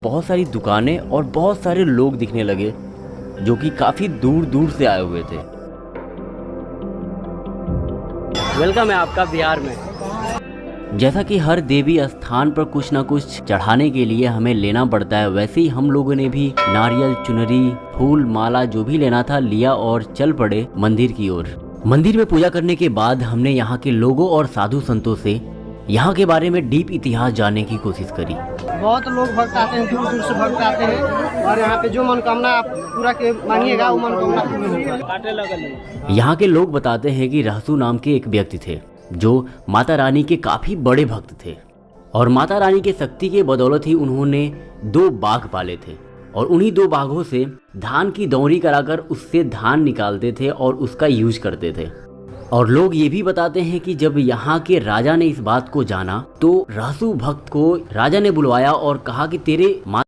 बहुत सारी दुकानें और बहुत सारे लोग दिखने लगे जो कि काफ़ी दूर दूर से आए हुए थे। वेलकम है आपका बिहार में। जैसा कि हर देवी स्थान पर कुछ ना कुछ चढ़ाने के लिए हमें लेना पड़ता है, वैसे ही हम लोगों ने भी नारियल, चुनरी, फूल, माला जो भी लेना था लिया और चल पड़े मंदिर की ओर। मंदिर में पूजा करने के बाद हमने यहाँ के लोगों और साधु संतों से यहाँ के बारे में डीप इतिहास जानने की कोशिश करी। बहुत लोग भक्त आते हैं, दूर दूर से भक्त आते हैं और यहाँ पे जो मनोकामना आप पूरा के मांगिएगा वो मनोकामना पूरी होगी। यहाँ के लोग बताते हैं कि रहसू नाम के एक व्यक्ति थे जो माता रानी के काफ़ी बड़े भक्त थे और माता रानी के शक्ति के बदौलत ही उन्होंने 2 बाघ पाले थे और उन्हीं 2 बाघों से धान की दौरी कराकर उससे धान निकालते थे और उसका यूज करते थे। और लोग ये भी बताते हैं कि जब यहाँ के राजा ने इस बात को जाना तो रहसू भक्त को राजा ने बुलवाया और कहा कि तेरे